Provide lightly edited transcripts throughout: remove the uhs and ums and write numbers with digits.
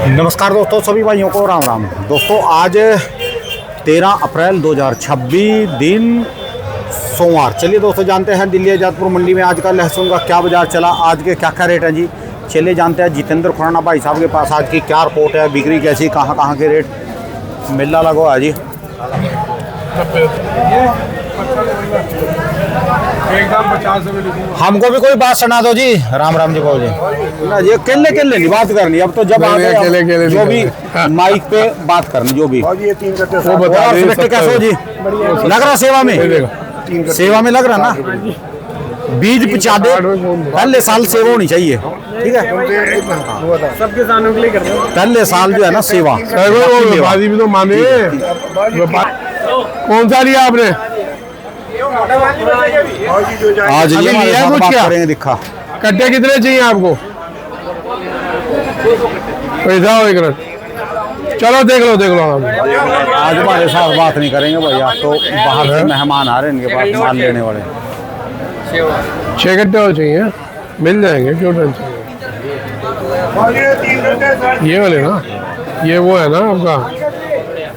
नमस्कार दोस्तों, सभी भाइयों को राम राम। दोस्तों आज 13 अप्रैल 2026 दिन सोमवार। चलिए दोस्तों जानते हैं दिल्ली आजादपुर मंडी में आज का लहसुन का क्या बाजार चला, आज के क्या क्या रेट है जी। चलिए जानते हैं जितेंद्र खुराना भाई साहब के पास आज की क्या रिपोर्ट है, बिक्री कैसी, कहाँ कहाँ के रेट, मेला लगा है जी। एकदम 50 में लिखूंगा। हमको भी कोई बात सुना दो जी। राम राम जी भाव जी। ना ये केले नहीं बात करनी, अब तो जब आ गए केले जो भी माइक पे बात करनी जो भी। ये 3 कट्टे वो बता दो कैसे हो जी, लग रहा सेवा में, सेवा में लग रहा ना। बीज पिचा दे, पहले साल सेवा होनी चाहिए, ठीक है। सबके सामने के लिए कर रहे हो। पहले साल जो है ना सेवा भी तो माने। कौन सा लिया आपने? आज ये अभी लिया कुछ कुछ क्या? करेंगे दिखा। कट्टे कितने चाहिए आपको? पैसा हो एक रन। चलो देख लो आज हमारे साथ बात नहीं करेंगे भाई, आप तो बाहर से मेहमान आ रहे हैं, इनके पास माल लेने वाले। 6 कट्टे और चाहिए, मिल जाएंगे, क्यों टेंशन। ये वाले ना, ये वो है ना आपका।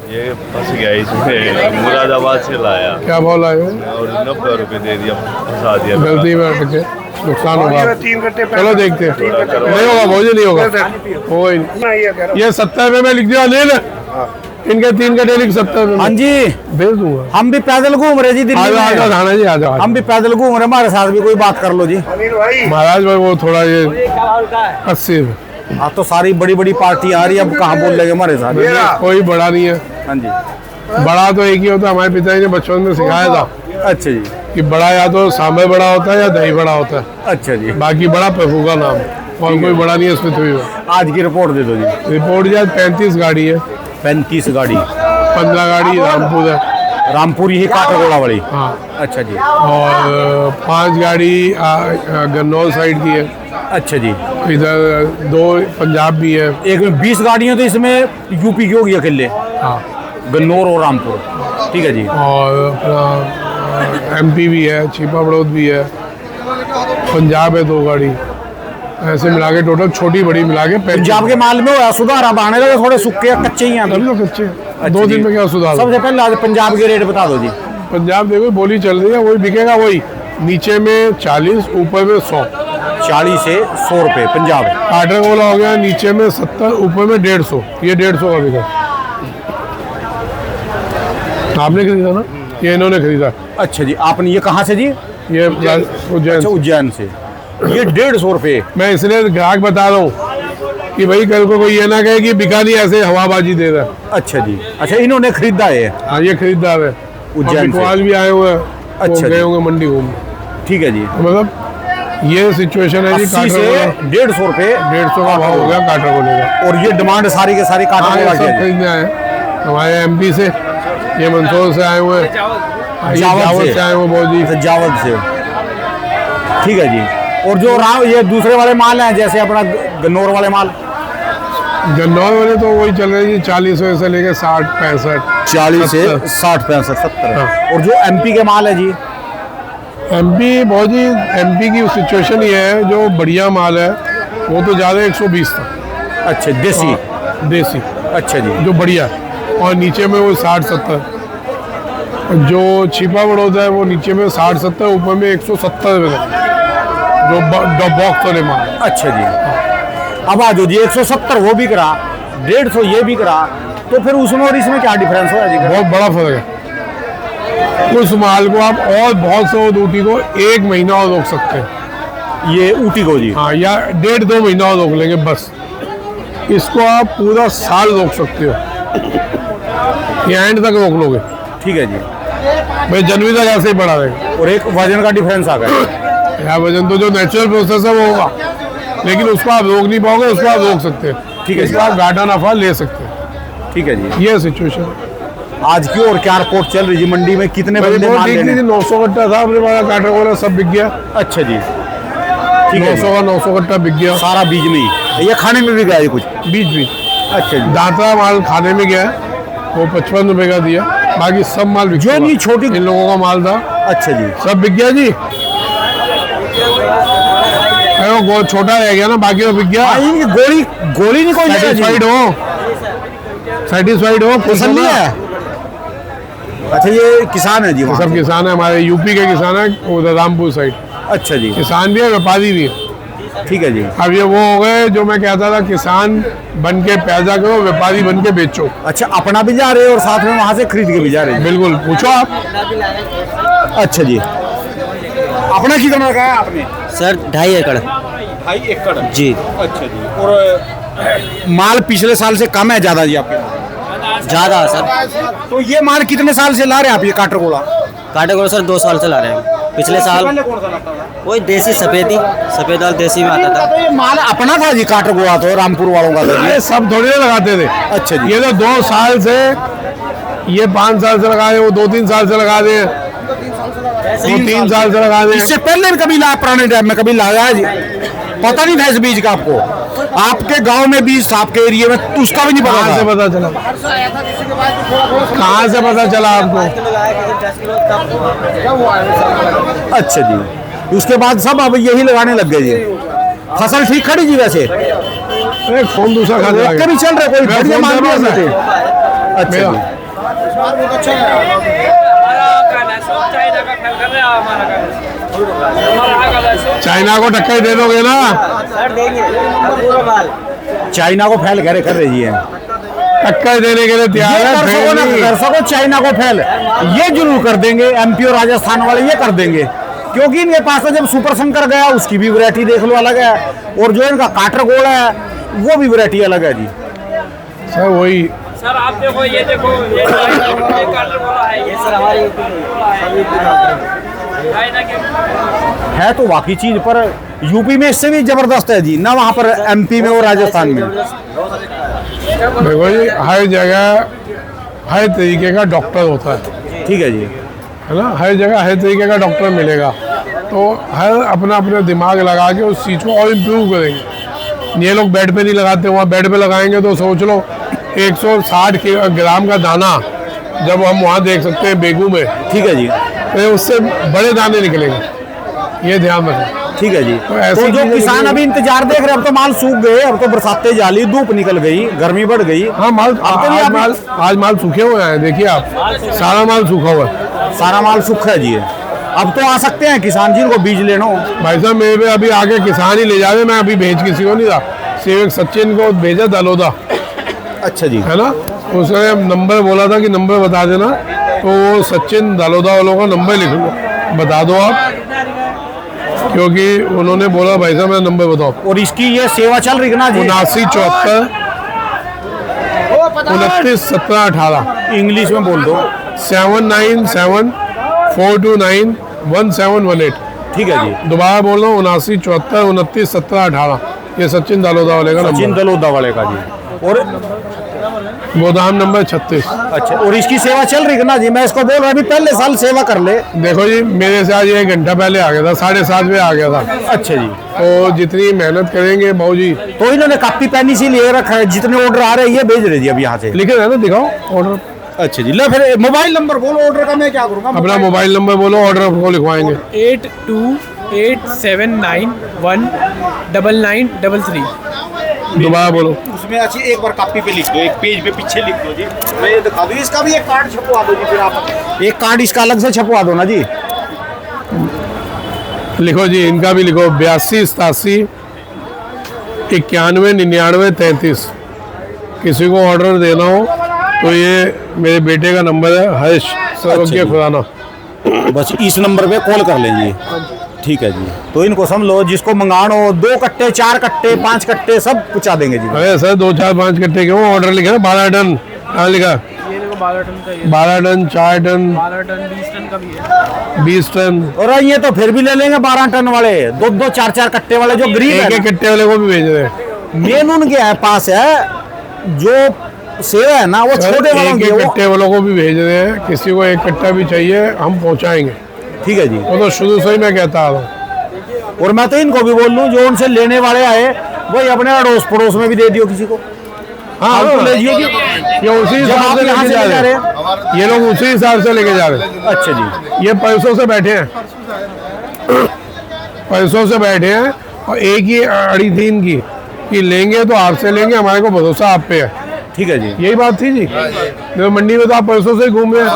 ये फंस गया इसमें, मुरादाबाद से लाया क्या भाव लाए हो? और 90 रुपये दे दिया, फंसा दिया। गलती में कट्टे नुकसान होगा। चलो देखते हैं, नहीं होगा भोजी, नहीं होगा। ये 70 रुपये में लिख दिया, ले ले इनके 3 कट्टे लिख 70 रुपये। हाँ जी भेज दूंगा। हम भी पैदल घूम रहे जी दिल्ली में। थाना जी आ जाओ। हम भी पैदल घूम रहे, हमारे साथ भी कोई बात कर लो जी। महाराज भाई वो थोड़ा ये 80 रुपये। आज तो सारी बड़ी बड़ी पार्टी आ रही है, अब कहाँ बोल लेंगे हमारे साथ। कोई बड़ा नहीं है। हाँ जी, बड़ा तो एक ही होता है, हमारे पिताजी ने बचपन में सिखाया था अच्छा जी, कि बड़ा या तो सांभर बड़ा होता है या दही बड़ा होता है, अच्छा जी। बाकी बड़ा प्रभु का नाम है, और कोई बड़ा नहीं है इसमें। तो आज की रिपोर्ट दे दो जी। रिपोर्ट जो 35 गाड़ी है, 35 गाड़ी, 15 गाड़ी रामपुर है, रामपुर यही काठागोड़ा वाली। हाँ, अच्छा जी, और 5 गाड़ी गन्नौर साइड की है, अच्छा जी। इधर 2 पंजाब भी है। एक में 20 गाड़ियाँ तो इसमें यूपी की होगी अकेले, हाँ, गन्नौर और रामपुर, ठीक है जी। और अपना MP भी है, छिपा बड़ौद भी है, पंजाब है 2 गाड़ी, ऐसे मिला के टोटल छोटी बड़ी मिला के पंजाब के माल में हुआ सुधार, अब आने लगे, थोड़े सूखे कच्चे ही हैं अभी अभी। तो कच्चे। अच्छा 2 दिन जी। में क्या सुधार? सबसे पहले आज पंजाब के रेट बता दो जी। पंजाब देखो बोली चल रही है, वही बिकेगा, वही नीचे में 40, ऊपर में 100। 40 से 100 रुपये पंजाब। काटर गोला हो गया, नीचे में 70, ऊपर में 150। ये 150 का बिका। आपने खरीदा ना? ये इन्होंने खरीदा। अच्छा जी, आपने ये कहाँ से जी? ये उज्जैन। अच्छा उज्जैन से। ये 150 रुपये। मैं इसलिए ग्राहक बता रहा हूँ कि भाई कल को कोई ये ना कहे कि बिका नहीं, ऐसे हवाबाजी दे रहा है। अच्छा जी, अच्छा इन्होंने खरीदा है। हाँ, ये खरीदार है, उज्जैन से। आज भी आए हुए हैं। अच्छा गए जी। होंगे मंडी घूमने। ठीक है जी। मतलब ये सिचुएशन है जी। 80 से 150 रुपये, 150 का भाव हो गया काटर गोले का। और ये डिमांड सारी के सारी हाँ, काटा ये वाली सब है। खरीदने आए हमारे MP से, ये मंदसौर से आए हुए हैं, जावद से आए हुए बहुत जी। अच्छा, जावद से, ठीक है जी। और जो ये दूसरे वाले माल हैं, जैसे अपना गन्नौर वाले माल, गन्नौर वाले तो वही चल रहे जी, 40 से लेके 60, 65, 40 से 70। 60, 65, 70। हाँ। और जो MP के माल है जी, MP बहुत जी, MP की सिचुएशन ये है, जो बढ़िया माल है वो तो ज़्यादा 120 तक। अच्छा देसी। हाँ, देसी, अच्छा जी, जो बढ़िया है, और नीचे में वो 60, 70। जो छिपा बड़ौदा है वो नीचे में 60, 70, ऊपर में 170 रुपये, जो बॉक्स वाले माल। अच्छा जी। अब आ जाओ जी, 170 वो बिक रहा, 150 ये बिक रहा, तो फिर उसमें और इसमें क्या डिफरेंस हो जी? बहुत बड़ा फर्क है। उस माल को आप और बहुत से ऊटी को 1 महीना और रोक सकते हैं। ये ऊटी को जी? हाँ, या 1.5-2 महीना और रोक लेंगे बस। इसको आप पूरा साल रोक सकते हो, या एंड तक रोक लोगे। ठीक है जी। भाई जनवरी तक ऐसे ही बढ़ा रहेगा। और एक वजन का डिफरेंस आ गया। या वजन तो जो नेचुरल प्रोसेस है वो होगा, लेकिन उसको आप रोक नहीं पाओगे, उसको आप रोक सकते हैं। ठीक है, इसको आप घाटा नफा ले सकते हैं। ठीक है जी। ये सिचुएशन आज की और क्या रिपोर्ट चल रही जी मंडी में, कितने बंदे माल लेने? 900 कट्टा था अपने पास, काटा वाला सब बिक गया। अच्छा जी, ठीक है 900 का 900 कट्टा बिक गया, सारा बीज में ही। ये खाने में भी गया जी कुछ? बीज भी। अच्छा जी। दांता माल खाने में गया है, वो 55 रुपए का दिया, बाकी सब माल बिक जो गया। नहीं छोटी इन लोगों का माल था, अच्छा जी, सब बिक गया जी। वो छोटा रह गया ना, बाकी तो बिक गया। इनकी गोली गोली नहीं कोई लेगा जी। सेटिस्फाइड हो तसल्ली है। अच्छा ये किसान है जी ये वहाँ सब के? किसान है, हमारे यूपी के किसान है, उधर रामपुर साइड। अच्छा जी, किसान भी है, व्यापारी भी है। ठीक है जी। अब ये वो हो गए जो मैं कहता था, किसान बन के पैदा करो, व्यापारी बन के बेचो। अच्छा अपना भी जा रहे हैं और साथ में वहाँ से खरीद के भी जा रहे हैं? बिल्कुल, पूछो आप। अच्छा जी, अपना कितना लगाया आपने? सर 2.5 एकड़ 2.5 एकड़ जी। अच्छा जी। और माल पिछले साल से कम है ज़्यादा जी आपके? ज़्यादा सर। तो ये माल कितने साल से ला रहे हैं आप, ये काटरगोला? काटेगोड़ा सर 2 साल से ला रहे हैं। पिछले साल पहले कौन सा लगता था? वही देसी सफेद दाल देसी में आता था। तो ये माल अपना था जी काटरगोला, तो रामपुर वालों का था ये सब थोड़ी ना लगाते थे। अच्छा जी। ये तो 2 साल से, ये 5 साल से लगा रहे, वो 2-3 साल से लगा दे, 3 साल से लगा दे। इससे पहले भी कभी लाया? पुराने टाइम में कभी लाया जी? पता नहीं था इस बीज का आपको? आपके गांव में बीज था, आपके एरिया में, तो उसका भी नहीं कहाँ पता से था? पता चला? कहाँ से पता चला आपको? अच्छा जी, उसके बाद सब अब यही लगाने लग गए जी। फसल ठीक खड़ी जी वैसे? एक फोन दूसरा खा जाएगा। भी चल रहे, कोई मेरा बढ़िया फोन माल भी चल रहा थे। है। अच्छा मेरा। जी। चाइना को टक्कर दे दोगे ना? सर देंगे पूरा माल। चाइना को फैल करे कर रही है, टक्कर देने के लिए तैयार है। कर सको ना कर सको, चाइना को फैल ये जरूर कर देंगे। एमपी और राजस्थान वाले ये कर देंगे, क्योंकि इनके पास तो जब सुपर शंकर गया उसकी भी वैरायटी देख लो अलग है, और जो इनका काटरगोला है वो भी वैरायटी अलग है जी। सर वही सर आप देखो ये काटरगोला है ये सर हमारी है तो वाकई चीज, पर यूपी में इससे भी जबरदस्त है जी ना, वहाँ पर एमपी में और राजस्थान में। देखो जी, हर जगह हर तरीके का डॉक्टर होता है, ठीक है जी। है ना? हर जगह हर तरीके का डॉक्टर मिलेगा, तो हर अपना अपना दिमाग लगा के उस चीज़ को और इम्प्रूव करेंगे। ये लोग बेड पे नहीं लगाते, वहाँ बेड पे लगाएंगे तो सोच लो 160 ग्राम का दाना जब हम वहाँ देख सकते हैं बेगू में, ठीक है जी, तो उससे बड़े दाने निकलेंगे, ये ध्यान रखें। ठीक है जी। तो ऐसी तो जो चीजें किसान देखिए- अभी इंतजार देख रहे हैं, अब तो माल सूख गए, अब तो बरसातें जाली, धूप निकल गई, गर्मी बढ़ गई। हाँ माल अब तो नहीं, आज माल सूखे हुए हैं, देखिए आप, सारा माल सूखा हुआ है। सारा माल सूखा है जी। अब तो आ सकते हैं किसान जी को बीज लेना हो। भाई साहब मेरे पे अभी आगे किसान ही ले जा रहे, मैं अभी भेज किसी को नहीं था, सेवक सचिन को भेजा दलोदा, अच्छा जी। है ना? उसने नंबर बोला था कि नंबर बता देना, तो वो सचिन दलोदा वालों का नंबर लिख लो, बता दो आप, क्योंकि उन्होंने बोला भाई साहब मेरा नंबर बताओ। और इसकी ये सेवा चल रही है ना जी? 7974 29 17 18 इंग्लिश में बोल दो। 797 429 1718। ठीक है जी। दोबारा बोल रहा हूँ, 7974 29 17 18। ये सचिन दालोदा वाले का सचिन नंबर, दलोदा वाले का जी। और गोदाम नंबर 36। अच्छा, और इसकी सेवा चल रही है ना जी? मैं इसको बोल रहा हूँ अभी पहले साल सेवा कर ले। देखो जी, मेरे से आज 1 घंटा पहले आ गया था, 7:30 बजे आ गया था। अच्छा जी। तो जितनी मेहनत करेंगे भाऊ जी, तो इन्होंने कापी पेन इसी लिए रखा है, जितने ऑर्डर आ रहे हैं ये भेज रहे जी अब यहाँ से। लिखे है ना, दिखाओ ऑर्डर। अच्छा जी। ले फिर मोबाइल नंबर बोलो ऑर्डर का, मैं क्या करूँगा? अपना मोबाइल नंबर बोलो, ऑर्डर को लिखवाएंगे। 8287919933। दोबारा बोलो। उसमें अच्छी एक बार कॉपी पे लिख दो, एक पेज पे पीछे लिख दो जी, मैं ये दिखा दूँ। इसका भी एक कार्ड छपवा दो जी, फिर आप एक कार्ड इसका अलग से छपवा दो ना जी। लिखो जी, इनका भी लिखो, 82 87 91 99 33। किसी को ऑर्डर देना हो तो ये मेरे बेटे का नंबर है, हर्ष सर्वज्ञ जी। खुराना। बस इस नंबर पे कॉल कर लेंगे। ठीक है जी। तो इनको समझ लो, जिसको मंगाना हो 2 कट्टे 4 कट्टे 5 कट्टे सब पहुँचा देंगे जी। अरे सर 2 4 5 कट्टे क्यों, ऑर्डर लिखा है 12 टन। कहाँ लिखा? ये देखो 12 टन का, ये 12 टन 4 टन 12 टन 20 टन का भी है। 20 टन। और ये तो फिर भी ले लेंगे 12 टन वाले, 2 4 4 कट्टे वाले जो गरीब है एक कट्टे वाले को भी भेज रहे हैं। मेन उनके पास है, जो सेवा है ना वो छोटे वालों की एक है वो। कट्टे वालों को भी भेज रहे हैं, किसी को 1 कट्टा भी चाहिए हम पहुंचाएंगे। ठीक है जी। वो तो शुरू से ही मैं कहता आ रहा हूँ। और मैं तो इनको भी बोल लूँ, जो उनसे लेने वाले आए वही अपने अड़ोस पड़ोस में भी दे दियो किसी को। हाँ तो ले जियो जी। ये उसी जब हिसाब आप से यहाँ लेके से जा ले जा रहे रहे हैं, ये लोग उसी हिसाब से लेके जा रहे हैं। अच्छा जी। ये पैसों से बैठे हैं, पैसों से बैठे हैं, और एक ही अड़ी थी इनकी कि लेंगे तो आपसे लेंगे, हमारे को भरोसा आप पे है। ठीक है जी। यही बात थी जी। तो मंडी में तो आप परसों से घूम रहे हैं,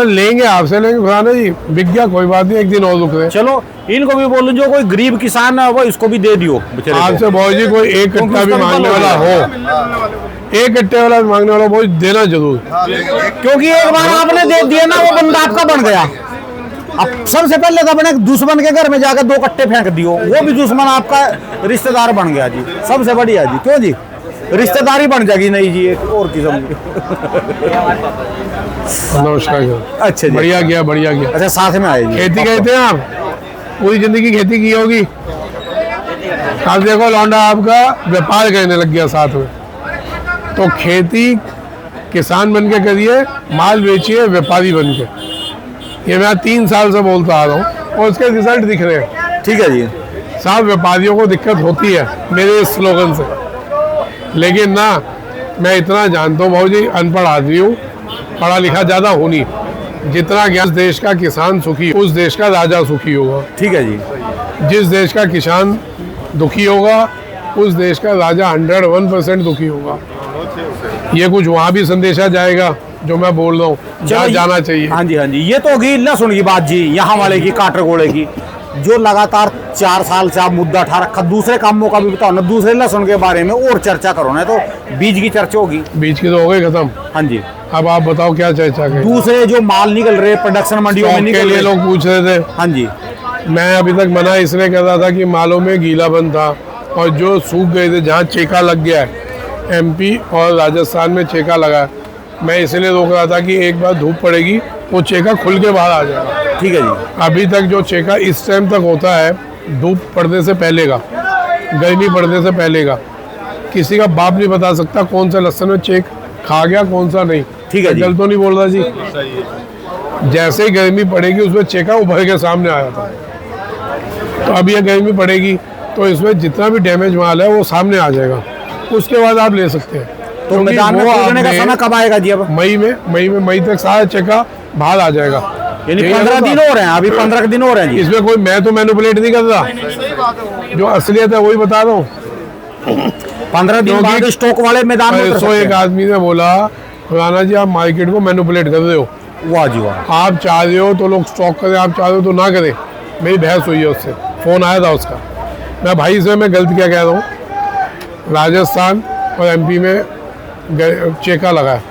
लेंगे आपसे लेंगे, खुराना जी बिक गया कोई बात नहीं, एक दिन और रुक रहे। चलो इनको भी बोलो, जो कोई गरीब किसान है वो इसको भी दे दियो बेचारे को। आपसे भाई जी कोई एक क्योंकि कट्टा भी उसका मांगने निकल वाला हो, एक कट्टे वाला भी मांगने वाला भाई देना जरूर। क्योंकि एक बार आपने दे दिया ना, वो बंदा आपका बन गया। अब सबसे पहले तो अपने दुश्मन के घर में जाकर 2 कट्टे फेंक दियो, वो भी दुश्मन आपका रिश्तेदार बन गया जी। सबसे बढ़िया जी, क्यों जी, रिश्तेदारी बन जाएगी नहीं जी, एक और किस्म की। नमस्कार जी। अच्छा जी, बढ़िया गया, बढ़िया गया। अच्छा साथ में आए जी। खेती कहते हैं आप, पूरी जिंदगी खेती की होगी, अब देखो लौंडा आपका व्यापार करने लग गया साथ में। तो खेती किसान बन के करिए, माल बेचिए व्यापारी बन के। ये मैं 3 साल से बोलता आ रहा हूँ और उसके रिजल्ट दिख रहे हैं। ठीक है जी। साहब व्यापारियों को दिक्कत होती है मेरे इस स्लोगन से, लेकिन ना मैं इतना जानता हूँ भाऊ जी, अनपढ़ आदमी हूँ, पढ़ा लिखा ज़्यादा हूँ नहीं। जितना ज्ञान देश का किसान सुखी, उस देश का राजा सुखी होगा। ठीक है जी। जिस देश का किसान दुखी होगा, उस देश का राजा 101% दुखी होगा। ये कुछ वहाँ भी संदेशा जाएगा जो मैं बोल रहा हूँ, जहाँ जाना चाहिए। हाँ जी हाँ जी, ये तो होगी लहसुन की बात जी, यहाँ वाले की काटरगोड़े की, जो लगातार 4 साल से आप मुद्दा उठा रखा। दूसरे कामों का भी बताओ ना, दूसरे लहसुन के बारे में और चर्चा करो ना, तो बीज की चर्चा होगी। बीच की तो हो गई खत्म। हाँ जी, अब आप बताओ क्या चर्चा करें। दूसरे जो माल निकल रहे प्रोडक्शन मंडियों में स्टॉक के निकल लिए रहे, लोग पूछ रहे थे, हाँ जी मैं अभी तक मना इसलिए कर रहा था कि मालों में गीलापन था और जो सूख गए थे, जहाँ चेका लग गया है, MP और राजस्थान में चेका लगा है, मैं इसलिए रोक रहा था कि एक बार धूप पड़ेगी वो चेका खुल के बाहर आ जाएगा। ठीक है जी। अभी तक जो चेका इस टाइम तक होता है, धूप पड़ने से पहले का, गर्मी पड़ने से पहले का, किसी का बाप नहीं बता सकता कौन सा लहसुन में चेक खा गया कौन सा नहीं। ठीक है जी। गलत तो नहीं बोल रहा जी। जैसे ही गर्मी पड़ेगी उसमें चेका उभर के सामने आया था, तो अब ये गर्मी पड़ेगी तो इसमें जितना भी डैमेज माल है वो सामने आ जाएगा, उसके बाद आप ले सकते हैं। तो मैदान में खोलने का समय कब आएगा जी? अब मई तक सारा चेका बाहर आ जाएगा। यानी 15 दिन हो रहे हैं, अभी 15 दिन हो रहे हैं जी। इसमें कोई मैं तो मैनिपुलेट नहीं कर रहा, जो असलियत है वही बता रहा हूँ। 15 दिन बाद स्टॉक वाले मैदान में उतर सकते एक हैं। आदमी ने बोला, खुराना जी आप मार्केट को मैनिपुलेट कर रहे हो। वाह जी वाह। आप चाह रहे हो तो लोग स्टॉक करें, आप चाह रहे हो तो ना करें। मेरी बहस हुई है उससे, फ़ोन आया था उसका। मैं भाई से मैं गलत क्या कह रहा हूँ, राजस्थान और MP में चेका लगा है,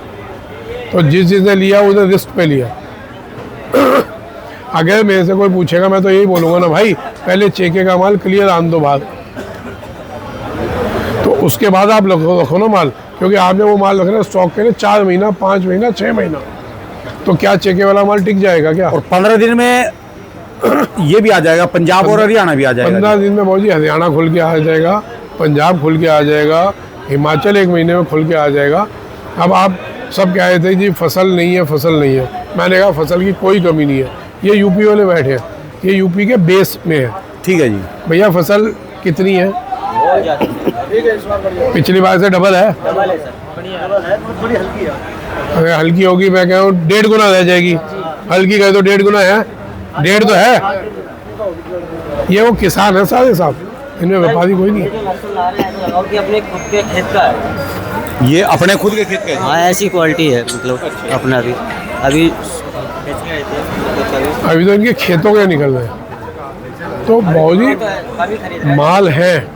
तो जिस जिसने लिया उसने रिस्क पे लिया। अगर मेरे से कोई पूछेगा मैं तो यही बोलूँगा ना भाई, पहले चेके का माल क्लियर आन दो बाहर, तो उसके बाद आप रखो ना माल, क्योंकि आपने वो माल रखना स्टॉक के लिए 4 महीना 5 महीना 6 महीना, तो क्या चेके वाला माल टिक जाएगा क्या? और 15 दिन में ये भी आ जाएगा, पंजाब और हरियाणा भी आ जाएगा। 15 दिन में मौजी हरियाणा खुल के आ जाएगा, पंजाब खुल के आ जाएगा, हिमाचल 1 महीने में खुल के आ जाएगा। अब आप सब कह रहे थे जी फसल नहीं है, फसल नहीं है। मैंने कहा फसल की कोई कमी नहीं है, ये यूपी वाले बैठे हैं, ये यूपी के बेस में है। ठीक है जी। भैया फसल कितनी है? पिछली बार से डबल है। अरे हल्की होगी, मैं कह रहा हूँ 1.5 गुना रह जाएगी। हल्की कहे तो 1.5 गुना है, 1.5 तो है। ये वो किसान है सारे साहब, इनमें व्यापारी कोई नहीं है। अपने खुद के खेत का है, ये अपने खुद के खेत का है। हाँ ऐसी क्वालिटी है, मतलब अपना भी अभी अभी तो इनके खेतों के निकल रहे हैं। तो बहुत माल है,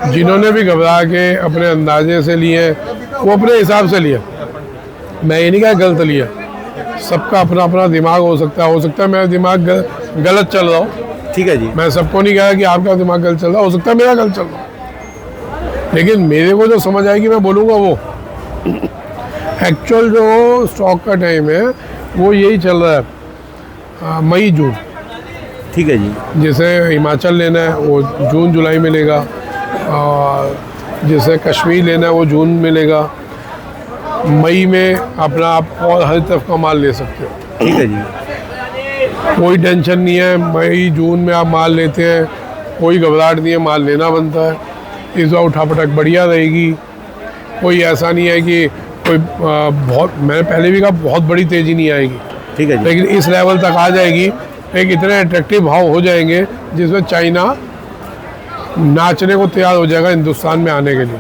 जिन्होंने भी घबरा के अपने अंदाजे से लिए, वो अपने हिसाब से लिया। मैं ये नहीं कहा गलत लिया, सबका अपना अपना दिमाग हो सकता है मेरा दिमाग गलत चल रहा हो। ठीक है जी। मैं सबको नहीं कहा कि आपका दिमाग गलत चल रहा हो सकता है मेरा गलत चल रहा हो, लेकिन मेरे को जो समझ आएगी मैं बोलूँगा। वो एक्चुअल जो स्टॉक का टाइम है वो यही चल रहा है, मई जून। ठीक है जी। जैसे हिमाचल लेना है वो जून जुलाई में लेगा, और जैसे कश्मीर लेना है वो जून में लेगा। मई में अपना आप और हर तरफ का माल ले सकते हो। ठीक है जी। कोई टेंशन नहीं है, मई जून में आप माल लेते हैं, कोई घबराहट नहीं है, माल लेना बनता है। इस बार उठापटक बढ़िया रहेगी, कोई ऐसा नहीं है कि कोई मैंने पहले भी कहा बहुत बड़ी तेज़ी नहीं आएगी। ठीक है जी। लेकिन इस लेवल तक आ जाएगी एक इतने अट्रैक्टिव भाव हो जाएंगे जिसमें चाइना नाचने को तैयार हो जाएगा हिंदुस्तान में आने के लिए।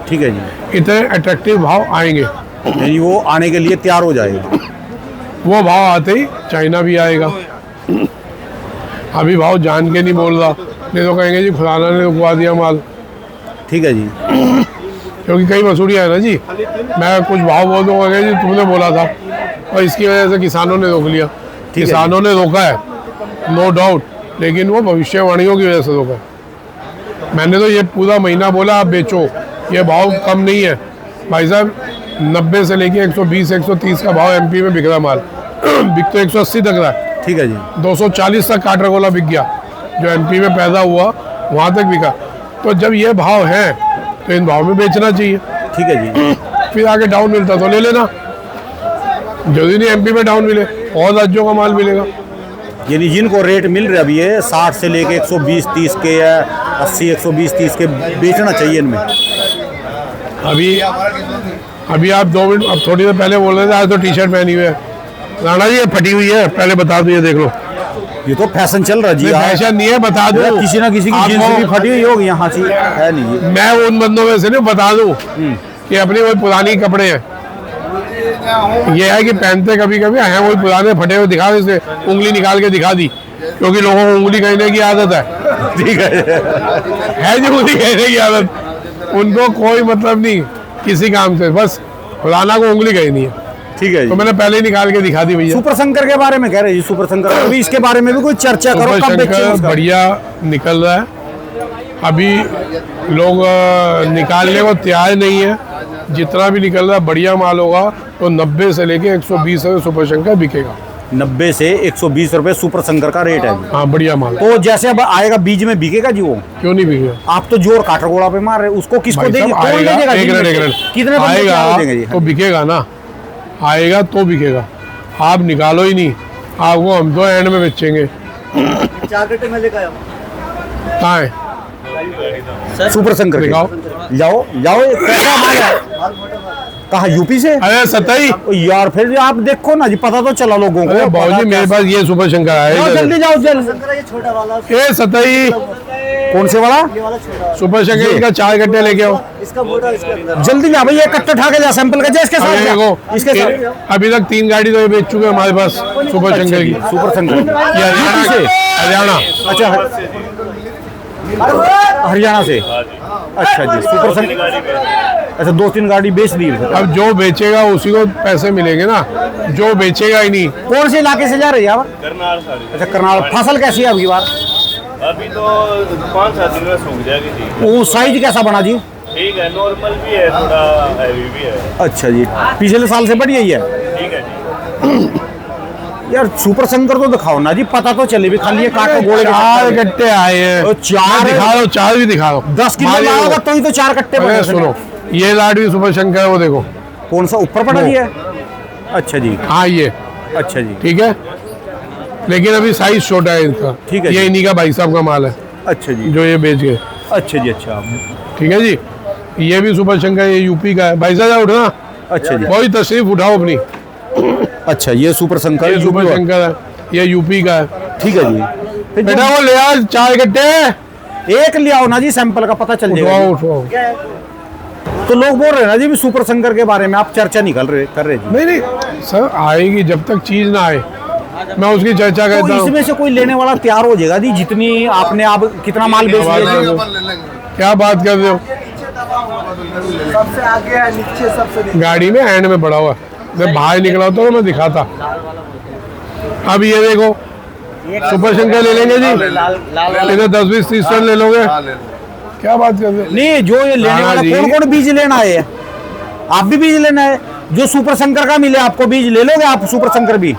ठीक है जी, इतने अट्रैक्टिव भाव आएंगे, यानी वो आने के लिए तैयार हो जाएगा। वो भाव आते ही चाइना भी आएगा। अभी भाव जान के नहीं बोल रहा, नहीं तो कहेंगे जी फलाना ने रुकवा दिया माल। ठीक है जी, क्योंकि कई मसूड़ियाँ है ना जी, मैं कुछ भाव बोल दूँगा जी तुमने बोला था, और इसकी वजह से किसानों ने रोक लिया। किसानों ने रोका है नो डाउट, लेकिन वो भविष्यवाणियों की वजह से रोका है। मैंने तो ये पूरा महीना बोला आप बेचो, ये भाव कम नहीं है भाई साहब। 90 से लेके 120 130 का भाव एमपी में बिक रहा माल, बिक तो 180 तक रहा है। ठीक है जी, 240 तक काटरगोला बिक गया, जो एमपी में पैदा हुआ वहाँ तक बिका। तो जब ये भाव है तो इन भाव में बेचना चाहिए। ठीक है जी, फिर आगे डाउन मिलता तो ले लेना, जरूरी नहीं एमपी में डाउन मिले, और राज्यों का माल मिलेगा। यानी जिनको रेट मिल रहा अभी है 60 से लेके 120-30 के या 80-120-30 के बेचना चाहिए इनमें। अभी आप 2 मिनट, अब थोड़ी देर पहले बोल रहे थे आज तो टी शर्ट पहनी हुई है। राणा जी ये फटी हुई है, पहले बता दो, ये देख लो। ये तो फैशन चल रहा है जी, फैशन नहीं है, बता दो। किसी ना किसी की जीन्स भी फटी हुई होगी यहाँ से, है नहीं ये। मैं उन बंदों में से नहीं, बता दूं कि अपनी वही पुरानी कपड़े हैं। ये है कि पहनते कभी कभी हैं वही पुराने फटे हुए, दिखा दे, उंगली निकाल के दिखा दी, क्योंकि लोगों को उंगली कहने की आदत है। ठीक है जो उंगली कहने की आदत, उनको कोई मतलब नहीं किसी काम से, बस पुराना को उंगली कहनी है। ठीक है तो जी। मैंने पहले ही निकाल के दिखा दी भैया। सुपर शंकर के बारे में कह रहे जी, सुपर शंकर अभी इसके बारे में भी कोई चर्चा करो, कब सुपर बेचेंगे शंकर इसका? बढ़िया निकल रहा है, अभी लोग निकालने को तैयार नहीं है। जितना भी निकल रहा है बढ़िया माल होगा तो 90 से लेके 120 रुपये सुपर शंकर बिकेगा। 90 से 120 रुपए सुपर शंकर का रेट है। हाँ बढ़िया माल। तो जैसे अब आएगा बीज में बिकेगा जी वो? क्यों नहीं बिकेगा? आप तो जोर काटरगोला पे मार रहे, उसको किसको भाई देंगे? साहब कौन आएगा, बेचेगा? एक मिनट, कितने बंदे आएगा क्या देंगे जी? तो बिकेगा ना, आएगा तो बिकेगा। आप निकालो ही नहीं, आपको हम तो एंड में बेचेंगे। 4 कट्टे में लेकर आया कहाँ है? सुपर शंकर के। दिखाओ। जाओ जाओ, ये कैसा माल है? कहाँ, यूपी से? अरे सताई, यार फिर आप देखो ना जी, पता तो चला लोगों अरे को। बाबूजी मेरे पास ये सुपर शंकर जाओ आया। जल्दी जाओ जल्दी। ये छोटा वाला, ए सताई, कौन से वाला? ये वाला छोटा, सुपर शंकर इसका 4 कट्टे लेके आओ। इसका मोटा, इसके अंदर जल्दी जा भैया, कट्टे उठा के जा, सैंपल का जा इसके अरे साथ जा। देखो, इसके साथ अभी तक 3 गाड़ी तो ये बेच चुके हैं हमारे पास सुपर शंकर की। सुपर शंकर की। ये हरियाणा यूपी से? हरियाणा। अच्छा, हरियाणा से। अच्छा जी, सुपर शंकर। अच्छा, 2-3 गाड़ी बेच दी। अब जो बेचेगा उसी को पैसे मिलेंगे ना, जो बेचेगा ही नहीं। कौन से इलाके से जा रही है आप? करनाल सारी। अच्छा, करनाल। फसल कैसी है अबकी बार? अभी तो 5-7 दिन में सूख जाएगी जी। वो साइज कैसा बना जी? ठीक है, नॉर्मल भी है, थोड़ा हैवी भी है। अच्छा जी, पिछले साल से बढ़ी है। ठीक है जी। यार सुपर शंकर तो दिखाओ ना जी, पता तो चले भी, खाली ये काटो गोले के 4 चक्कर में। कट्टे आए हैं। तो 4 दिखा दो, 4 भी दिखा दो। 10 किलो मारिए लाओगा वो। तो ही तो 4 कट्टे अरे बने। सुनो, ये लाड भी सुपर शंकर है, वो देखो। कौन सा ऊपर पड़ा जी है? अच्छा जी, हाँ ये अच्छा जी, ठीक है, लेकिन अभी साइज छोटा है इनका। ठीक है ये जी। इन्हीं का भाई साहब का माल है अच्छा जी, जो ये बेच गए। अच्छा जी, अच्छा ठीक है जी, ये भी सुपर शंकर, ये यूपी का है। भाई साहब उठना, अच्छा जी, कोई तशरीफ उठाओ अपनी। अच्छा ये सुपर शंकर, ये सुपर यूपी वाला। शंकर है, ये यूपी का है। ठीक है जी। फिर बेटा वो ले आ 4 कट्टे, एक ले आओ ना जी, सैंपल का पता चल उठवाओ जाएगा। उठवाओ। तो लोग बोल रहे हैं ना जी भी सुपर शंकर के बारे में आप चर्चा नहीं कर रहे जी। नहीं नहीं सर, आएगी, जब तक चीज ना आए मैं उसकी चर्चा तो करता हूँ। इसमें से कोई लेने वाला तैयार हो जाएगा जी, जितनी आपने आप कितना माल बेच लिया जी? क्या बात कर रहे हो? सबसे आगे है, नीचे सबसे नीचे। गाड़ी में एंड में पड़ा हुआ है, मैं बाहर निकला तो मैं दिखाता। अब ये देखो, सुपर शंकर ले लेंगे जी, इधर 10-20-30 टन ले लोगे। क्या बात कर रहे हो? नहीं, जो ये लेने हाँ वाला जी। कौन कौन बीज लेना है? आप भी बीज लेना है? जो सुपर शंकर का मिले आपको बीज ले लोगे आप, सुपर शंकर भी?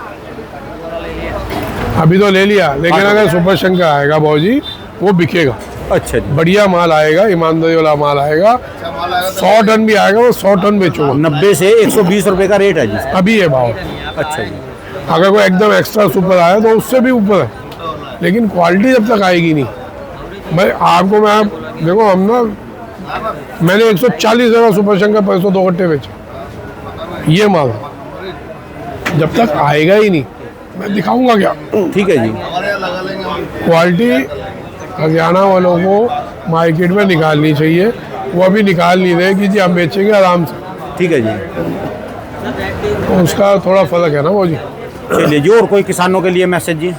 अभी तो ले लिया, लेकिन अगर सुपर शंकर आएगा बाबूजी वो बिकेगा। अच्छा जी, बढ़िया माल आएगा, ईमानदारी वाला माल आएगा। 100 टन भी आएगा, वो 100 टन बेचूंगा। 90 से 120 रुपए का रेट है जी। अभी ये भाव। अच्छा जी, अगर कोई एकदम एक्स्ट्रा सुपर आया तो उससे भी ऊपर है, लेकिन क्वालिटी जब तक आएगी नहीं। भाई आपको मैं देखो, हम ना, मैंने 140 जगह सुपर शंकर 502 कट्टे बेचे। ये माल जब तक आएगा ही नहीं मैं दिखाऊंगा क्या। ठीक है जी। क्वालिटी हरियाणा वालों को मार्केट में निकालनी चाहिए, वो अभी निकाल नहीं रहे कि जी हम बेचेंगे आराम से, ठीक है जी। तो उसका थोड़ा फर्क है ना वो जी। चलिए जी, और कोई किसानों के लिए मैसेज जी?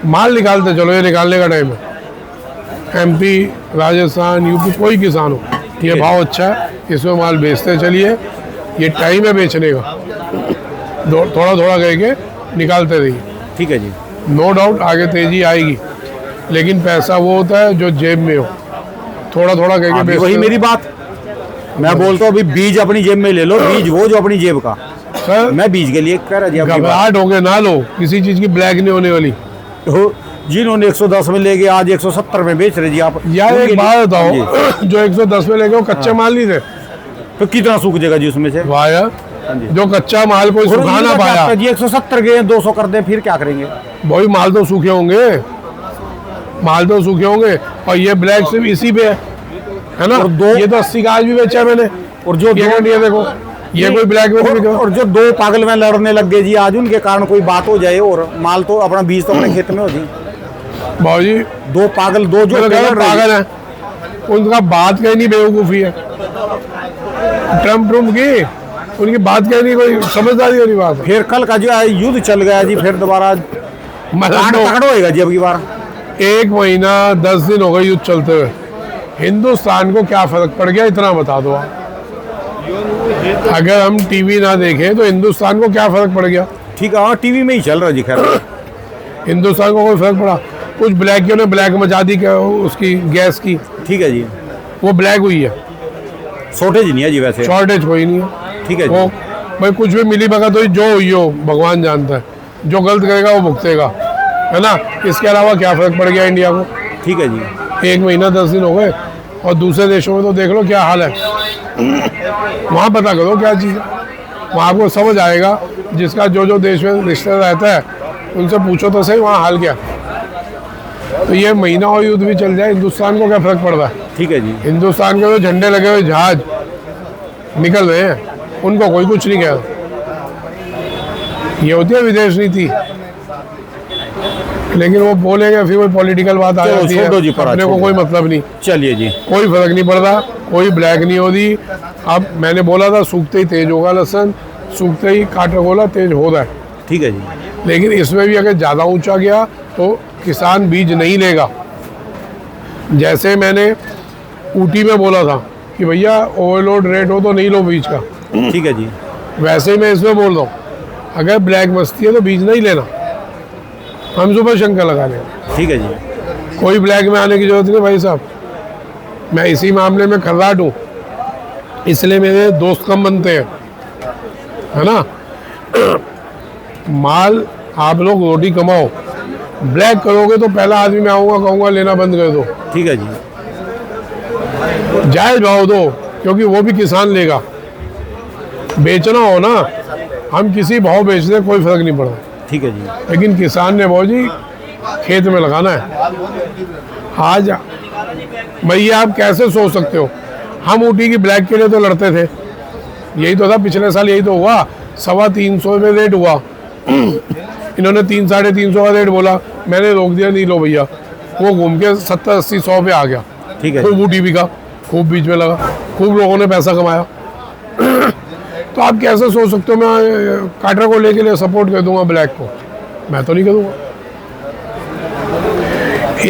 माल निकालते चलो, ये निकालने का टाइम है। एमपी, राजस्थान, यूपी, कोई किसान हो, ये भाव अच्छा है, इसमें माल बेचते चलिए, ये टाइम है बेचने का, थोड़ा थोड़ा करके निकालते रहिए। ठीक है जी। नो डाउट आगे तेजी आएगी, लेकिन पैसा वो होता है जो जेब में हो, थोड़ा थोड़ा करके अभी बेचते वही रहो। मेरी बात, मैं बोलता हूँ अभी बीज अपनी जेब में ले लो, बीज वो जो अपनी जेब का। सर मैं बीज के लिए कह रहा जी आपकी बात। घबराहट हो गए ना लो, किसी चीज़ की ब्लैक नहीं होने वाली। तो जिन्होंने 110 में ले गए आज 170 में बेच रहे जी आप। यार उनके एक लिए- बात जी। बताओ, जो 110 में लेके वो कच्चे माल नहीं थे, तो कितना सूख जाएगा जी उसमें से? वाह यार, जो कच्चा माल कोई और सुखा ना इनका क्या पाया, आपका जी 170 गए 200 कर दें फिर क्या करेंगे? वही माल तो सूखे होंगे, माल तो सूखे होंगे, और ये ब्लैक सिर्फ इसी पे है ना। और दो- ये तो 80 का आज भी बेचा है मैंने, और जो ये दो- ये देखो, ये कोई ब्लैक में नहीं बिक रहा। और जो दो पागल में लड़ने लग गए जी आज, उनके कारण कोई बात हो जाए और माल तो अपना बीज तो अपने खेत में हो जी। बाबूजी दो पागल, दो जो जो लड़ रहे हैं। पागल है, उनका बात कहीं नहीं बेवकूफ़ी है। ट्रम्प की उनकी बात कहीं नहीं, कोई समझदारी वाली बात है। फिर कल का जो है युद्ध चल गया जी, फिर दोबारा मतलब तगड़ होएगा जी अब की बार। 1 महीना 10 दिन हो गए युद्ध चलते हुए, हिंदुस्तान को क्या फर्क पड़ गया इतना बता दो आप। अगर हम टीवी ना देखें तो हिंदुस्तान को क्या फर्क पड़ गया? ठीक है, हाँ टीवी में ही चल रहा जी। खैर हिंदुस्तान को कोई फर्क पड़ा? कुछ ब्लैकियों ने ब्लैक मचा दी क्या उसकी गैस की, ठीक है जी, वो ब्लैक हुई है, शॉर्टेज नहीं है जी वैसे। शॉर्टेज कोई नहीं है। ठीक है वो जी। भाई कुछ भी मिली भगत हुई, जो हुई हो भगवान जानता है, जो गलत करेगा वो भुगतेगा, है ना। इसके अलावा क्या फर्क पड़ गया इंडिया को? ठीक है जी। 1 महीना 10 दिन हो गए, और दूसरे देशों में तो देख लो क्या हाल है। वहाँ पता करो क्या चीज़ है, वहाँ आपको समझ आएगा। जिसका जो जो देश में रिश्ता रहता है उनसे पूछो तो सही वहाँ हाल क्या। तो ये महीना और युद्ध भी चल जाए, हिंदुस्तान को क्या फर्क पड़ रहा है? ठीक है जी। हिंदुस्तान के जो झंडे लगे हुए जहाज निकल रहे हैं, उनको कोई कुछ नहीं कह रहा। ये होती है विदेश नीति, लेकिन वो बोलेंगे फिर कोई पॉलिटिकल बात आ चलो, जाती है, छोड़ो जी, पर अपने को छोड़ो। कोई मतलब नहीं, चलिए जी। कोई फर्क नहीं पड़ता, कोई ब्लैक नहीं होती। अब मैंने बोला था सूखते ही तेज होगा लहसन, सूखते ही काटा गोला तेज हो रहा है, ठीक है जी। लेकिन इसमें भी अगर ज़्यादा ऊंचा गया तो किसान बीज नहीं लेगा। जैसे मैंने ऊटी में बोला था कि भैया ओवरलोड रेट हो तो नहीं लो बीज का, ठीक है जी। वैसे ही मैं इसमें बोल रहा हूँ, अगर ब्लैक मस्ती है तो बीज नहीं लेना, हम सुपर शंकर लगा लेंगे। ठीक है जी। कोई ब्लैक में आने की जरूरत नहीं भाई साहब। मैं इसी मामले में खर्राट हूँ, इसलिए मेरे दोस्त कम बनते हैं, है ना। माल आप लोग रोटी कमाओ, ब्लैक करोगे तो पहला आदमी मैं आऊँगा कहूँगा लेना बंद कर दो, ठीक है जी। जायज़ भाव दो, क्योंकि वो भी किसान लेगा। बेचना हो ना, हम किसी भाव बेच दें कोई फर्क नहीं पड़ता, ठीक है जी। लेकिन किसान ने भाव जी खेत में लगाना है। आज भैया आप कैसे सोच सकते हो, हम ऊटी की ब्लैक के लिए तो लड़ते थे, यही तो था पिछले साल, यही तो हुआ। 350 में रेट हुआ, इन्होंने 300-350 का रेट बोला, मैंने रोक दिया, नहीं लो भैया। वो घूम के 70-80-100 पे आ गया, ठीक है खूब जी। ऊटी बिका, खूब बीच में लगा, खूब लोगों ने पैसा कमाया। तो आप कैसे सोच सकते हो मैं काटर को लेके लिए सपोर्ट कर दूंगा ब्लैक को? मैं तो नहीं करूँगा।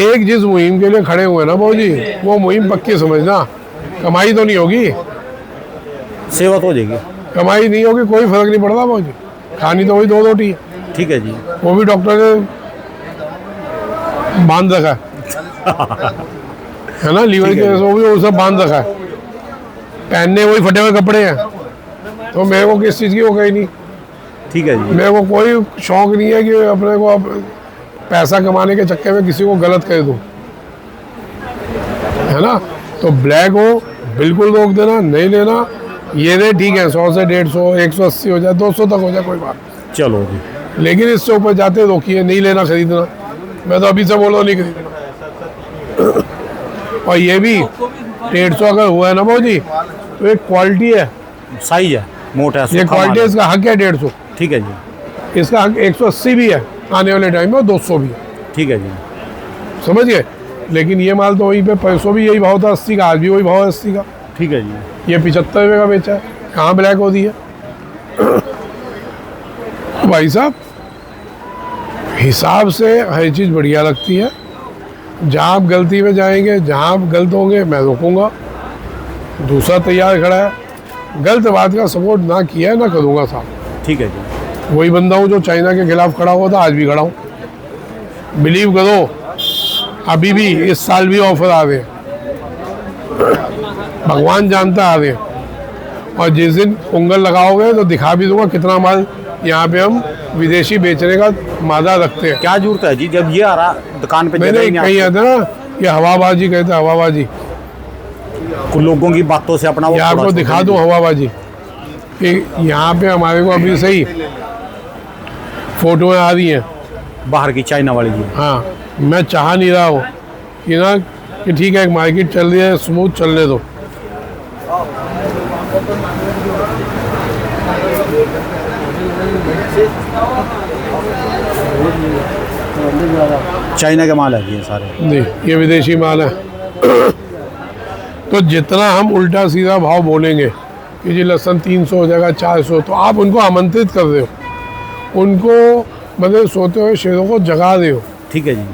एक जिस मुहिम के लिए खड़े हुए ना भाऊ जी, वो मुहिम पक्की समझना, कमाई तो नहीं होगी, सेवा तो हो जाएगी। कमाई नहीं होगी, कोई फर्क नहीं पड़ता भाऊ जी, खानी तो वही 2 रोटी है, ठीक है जी। वो भी डॉक्टर ने बांध रखा है ना, लीवर ठीक के है। वो भी वो सब बांध रखा है, पहनने वही फटे हुए कपड़े हैं। तो मेरे को किस चीज़ की वो कही नहीं, ठीक है जी। मेरे को कोई शौक नहीं है कि अपने को पैसा कमाने के चक्कर में किसी को गलत कह दूं, है ना। तो ब्लैक हो बिल्कुल रोक देना, नहीं लेना। ये रेट ठीक है, 100 से 150, 180 हो जाए, 200 तक हो जाए, कोई बात नहीं। चलो जी। लेकिन इससे ऊपर जाते रोकिए, नहीं लेना, खरीदना। मैं तो अभी से बोल रहा हूँ नहीं खरीदना। और ये भी 150 अगर हुआ है ना भाऊ जी, तो एक क्वालिटी है, साइज है, मोटा है, ये सूखा क्वालिटी माल इसका हक है 150, है। ठीक है जी। इसका हक 180 भी है, आने वाले टाइम में 200 भी है। ठीक है जी। समझ गए। लेकिन ये माल तो वहीं पे पैसों भी यही भाव था 80 का, आज भी वही भाव है 80 का। ठीक है जी। ये 75 रुपये का बेचा है, कहाँ ब्लैक होती है। भाई साहब हिसाब से हर चीज़ बढ़िया लगती है। जहाँ आप गलती में जाएंगे, जहाँ आप गलत होंगे मैं रोकूंगा, दूसरा तैयार खड़ा है। गलत बात का सपोर्ट ना किया है ना करूँगा साहब। ठीक है जी। वही बंदा हूँ जो चाइना के खिलाफ खड़ा हुआ था, आज भी खड़ा हूँ। बिलीव करो, अभी भी इस साल भी ऑफर आ रहे हैं, भगवान जानता आ रहे हैं। और जिस दिन पोंगल लगाओगे तो दिखा भी दूंगा कितना माल यहाँ पे हम विदेशी बेचने का मादा रखते हैं। क्या जरूरत है जी, जब ये आ रहा दुकान पे मैंने जगह ही नहीं कहीं आती। आता ना, ये हवाबाजी कहते हैं, हवाबाजी। कुछ लोगों की बातों से अपना वो ये आपको थोड़ा दिखा छोड़ दूँ दीजिए। हवाबाजी कि यहाँ पे हमारे को अभी सही फोटोएं आ रही हैं। बाहर की चाइना वाली जी। हाँ, मैं चाह नहीं रहा हूँ कि ना कि ठीक है एक मार्केट चल रही है स्मूथ चलने दो। चाइना के माल है जी ये सारे। नहीं, ये विदेशी माल है। तो जितना हम उल्टा सीधा भाव बोलेंगे कि जी लहसुन 300 हो जाएगा 400, तो आप उनको आमंत्रित कर रहे हो, उनको मतलब सोते हुए शेरों को जगा रहे हो। ठीक है जी।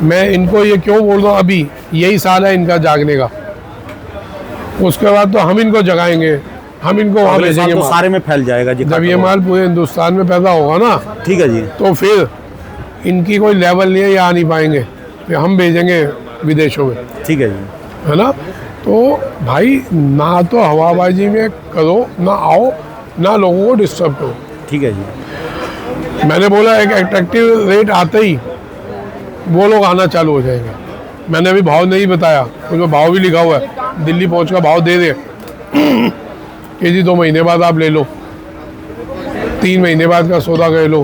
मैं इनको ये क्यों बोल रहा हूँ, अभी यही साल है इनका जागने का। उसके बाद तो हम इनको जगाएंगे, हम इनको वहाँ अगले साल भेजेंगे तो माल। सारे में फैल जाएगा जी। जब ये माल पूरे हिंदुस्तान में पैदा होगा ना, ठीक है जी। तो फिर इनकी कोई लेवल नहीं है, ये आ नहीं पाएंगे, फिर हम भेजेंगे विदेशों में, ठीक है जी। है ना। तो भाई ना तो हवाबाजी में करो, ना आओ, ना लोगों को डिस्टर्ब करो। ठीक है जी। मैंने बोला एक अट्रैक्टिव रेट आते ही वो लोग आना चालू हो जाएंगे। मैंने अभी भाव नहीं बताया, उसमें भाव भी लिखा हुआ है, दिल्ली पहुंच का भाव दे दे कि जी 2 महीने बाद आप ले लो, 3 महीने बाद का सौदा कर लो,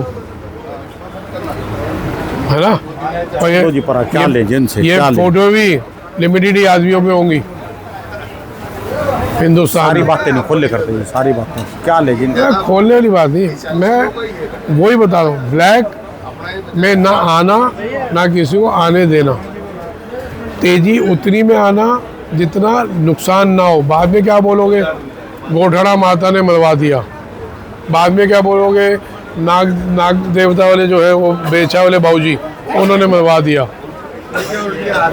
है ना। और चलो जी परा क्या ले जिनसे ये क्या ले। फोटो भी लिमिटेड ही आदमियों पे होंगी हिंदुस्तान सारी में। बातें नहीं खोले करते जी, सारी बातें क्या ले जिन। यार खोलने वाली बात नहीं, मैं वही बता रहा हूँ, ब्लैक में ना आना, ना किसी को आने देना। तेजी उतनी में आना जितना नुकसान ना हो। बाद में क्या बोलोगे, गोठड़ा माता ने मरवा दिया, बाद में क्या बोलोगे, नाग देवता वाले जो है वो बेचा वाले बाबूजी उन्होंने मरवा दिया।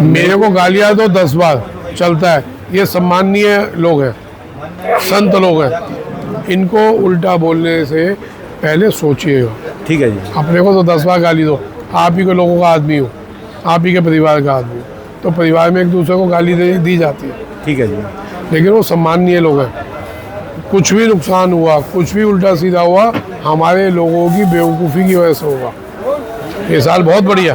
मेरे को गालियाँ तो 10 बार चलता है, ये सम्माननीय लोग हैं, संत लोग हैं, इनको उल्टा बोलने से पहले सोचिएगा। ठीक है जी। अपने को तो 10 बार गाली दो, आप ही के लोगों का आदमी हो, आप ही के परिवार का आदमी हो, तो परिवार में एक दूसरे को गाली दी जाती है, ठीक है जी। लेकिन वो सम्माननीय लोग हैं। कुछ भी नुकसान हुआ, कुछ भी उल्टा सीधा हुआ, हमारे लोगों की बेवकूफ़ी की वजह से होगा। ये साल बहुत बढ़िया,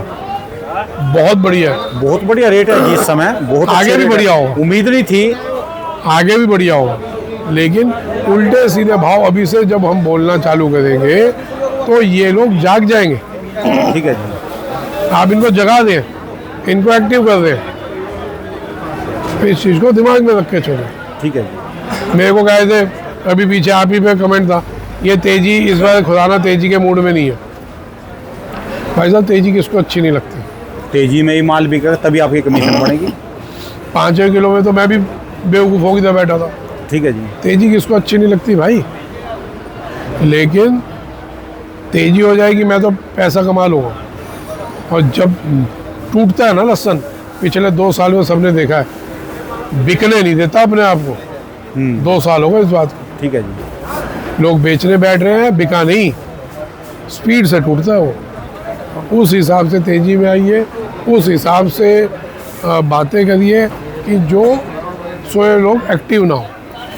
बहुत बढ़िया है, बहुत बढ़िया रेट है जी इस समय, बहुत आगे अच्छे भी रेट है। बढ़िया होगा। उम्मीद नहीं थी। आगे भी बढ़िया होगा, लेकिन उल्टे सीधे भाव अभी से जब हम बोलना चालू करेंगे तो ये लोग जाग जाएंगे। ठीक है जी। आप इनको जगा दें, इनको एक्टिव कर दें, तो इस चीज़ को दिमाग में रख के चलें। ठीक है जी। मेरे को कहे थे अभी पीछे आप ही पे कमेंट था, ये तेजी इस बार खुराना तेजी के मूड में नहीं है। भाई साहब तेजी किसको अच्छी नहीं लगती। तेजी में ही माल बिकेगा तभी आपकी कमीशन बढ़ेगी। 5 किलो में तो मैं भी बेवकूफ़ों की तरह बैठा था। ठीक है जी। तेजी किसको अच्छी नहीं लगती भाई, लेकिन तेजी हो जाएगी मैं तो पैसा कमा लूँगा। और जब टूटता है ना लहसुन, पिछले 2 साल में सबने देखा है, बिकने नहीं देता अपने आप को। 2 साल हो गए इस बात को। ठीक है जी। लोग बेचने बैठ रहे हैं, बिका नहीं, स्पीड से टूटता है वो। उस हिसाब से तेजी में आइए, उस हिसाब से बातें करिए कि जो सोए लोग एक्टिव ना हो।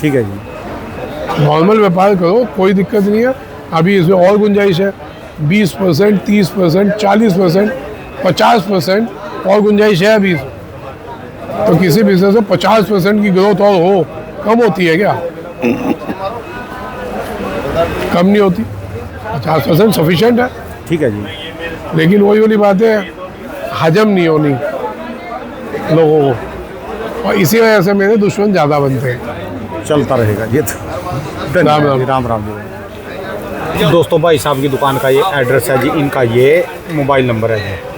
ठीक है जी। नॉर्मल व्यापार करो, कोई दिक्कत नहीं है। अभी इसमें और गुंजाइश है, 20%, 30%, 40%, 50% और गुंजाइश है अभी। तो किसी बिजनेस में 50% की ग्रोथ और हो, कम होती है क्या? कम नहीं होती, 50% सफिशिएंट है। ठीक है जी। लेकिन वही वाली बात है, हजम नहीं होनी लोगों को, और इसी वजह से मेरे दुश्मन ज़्यादा बनते हैं। चलता रहेगा ये तो। राम राम। राम राम जी। दोस्तों भाई साहब की दुकान का ये एड्रेस है जी, इनका ये मोबाइल नंबर है जी।